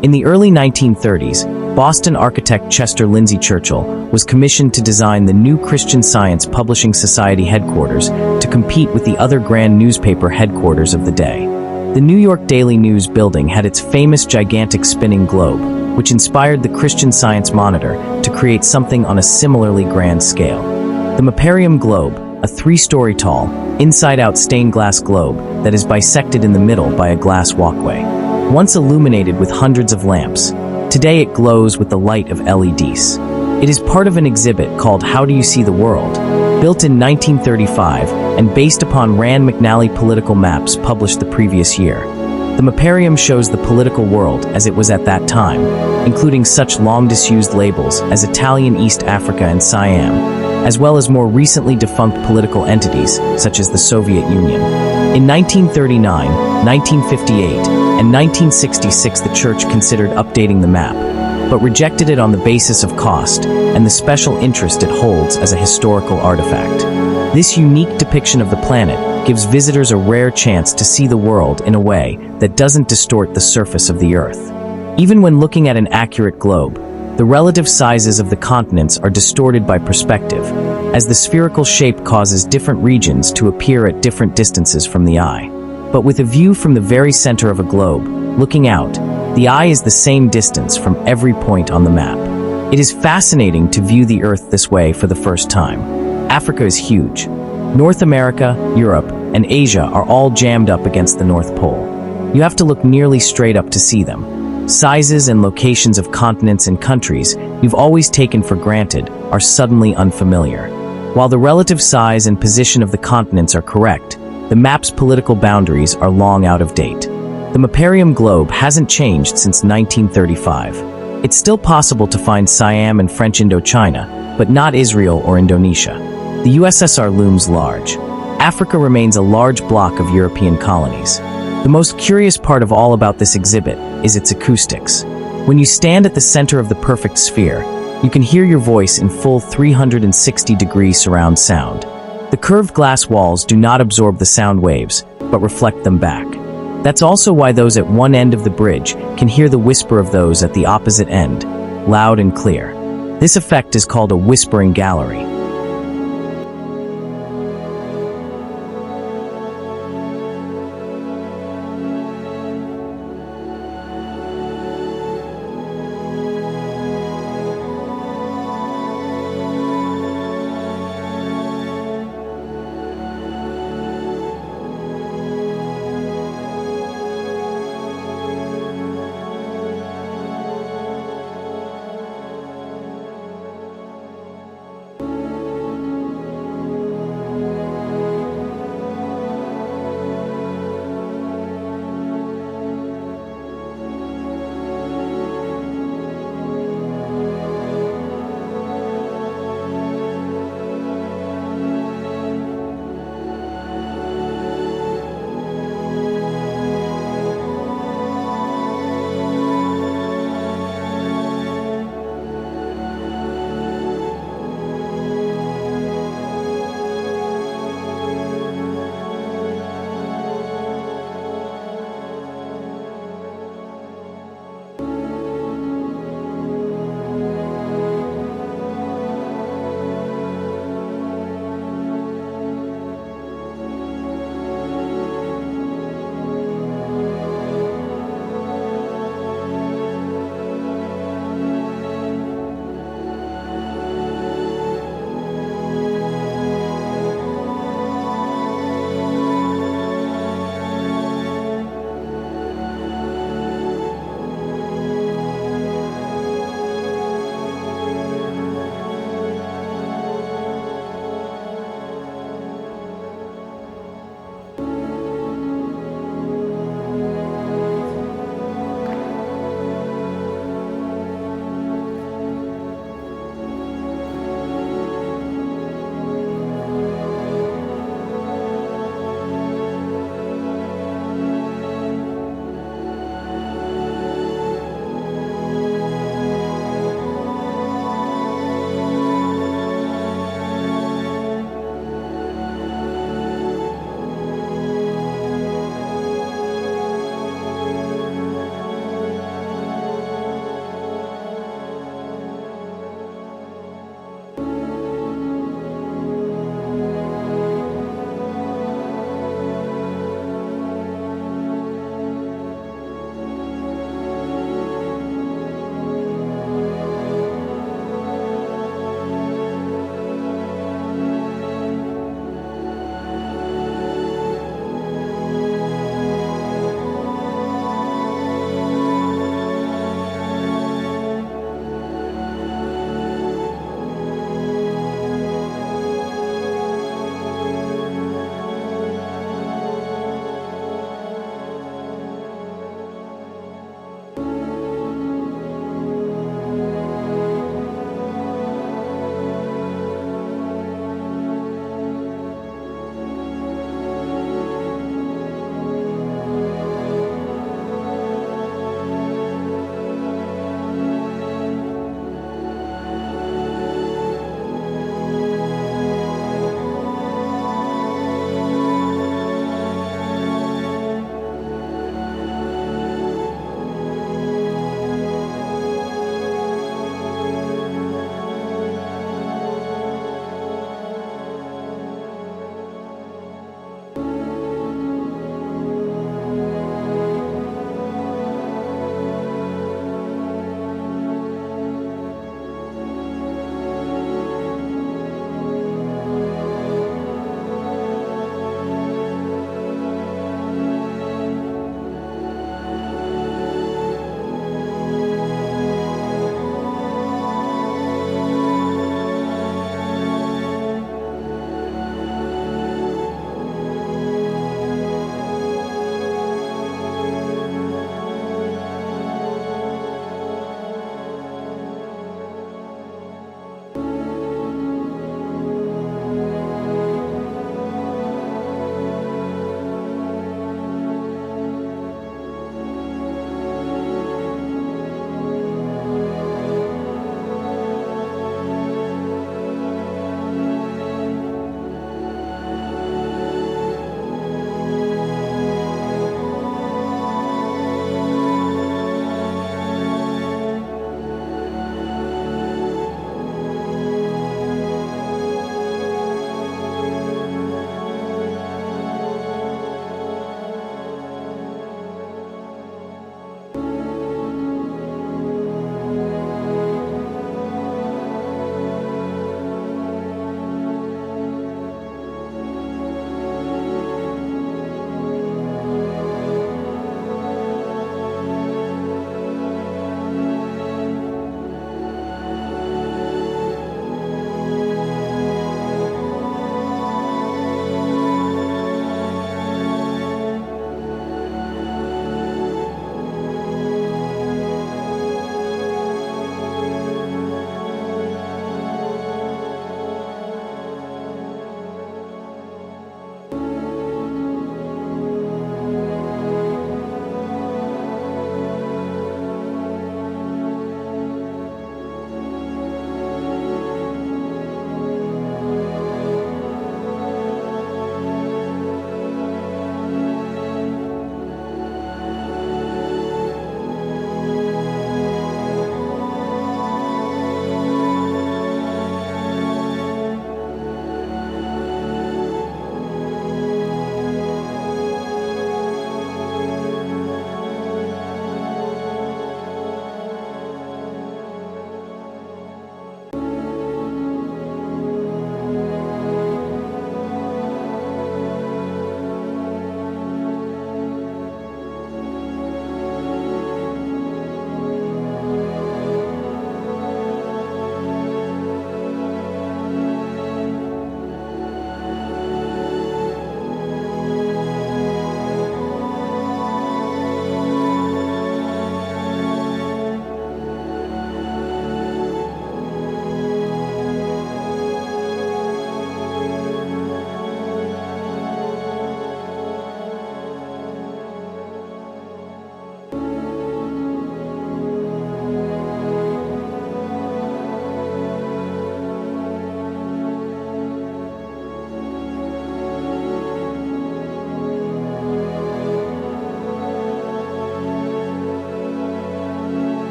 In the early 1930s, Boston architect Chester Lindsay Churchill was commissioned to design the new Christian Science Publishing Society headquarters to compete with the other grand newspaper headquarters of the day. The New York Daily News building had its famous gigantic spinning globe, which inspired the Christian Science Monitor to create something on a similarly grand scale. The Mapparium Globe, a 3-story tall, inside-out stained glass globe that is bisected in the middle by a glass walkway. Once illuminated with hundreds of lamps, today it glows with the light of LEDs. It is part of an exhibit called How Do You See the World? Built in 1935 and based upon Rand McNally political maps published the previous year. The Mapparium shows the political world as it was at that time, including such long-disused labels as Italian East Africa and Siam, as well as more recently defunct political entities such as the Soviet Union. In 1939, 1958, and 1966 the church considered updating the map, but rejected it on the basis of cost and the special interest it holds as a historical artifact. This unique depiction of the planet gives visitors a rare chance to see the world in a way that doesn't distort the surface of the Earth. Even when looking at an accurate globe, the relative sizes of the continents are distorted by perspective, as the spherical shape causes different regions to appear at different distances from the eye. But with a view from the very center of a globe, looking out, the eye is the same distance from every point on the map. It is fascinating to view the Earth this way for the first time. Africa is huge. North America, Europe, and Asia are all jammed up against the North Pole. You have to look nearly straight up to see them. Sizes and locations of continents and countries you've always taken for granted are suddenly unfamiliar. While the relative size and position of the continents are correct, the map's political boundaries are long out of date. The Mapparium globe hasn't changed since 1935. It's still possible to find Siam and French Indochina, but not Israel or Indonesia. The USSR looms large. Africa remains a large block of European colonies. The most curious part of all about this exhibit is its acoustics. When you stand at the center of the perfect sphere, you can hear your voice in full 360-degree surround sound. The curved glass walls do not absorb the sound waves, but reflect them back. That's also why those at one end of the bridge can hear the whisper of those at the opposite end, loud and clear. This effect is called a whispering gallery.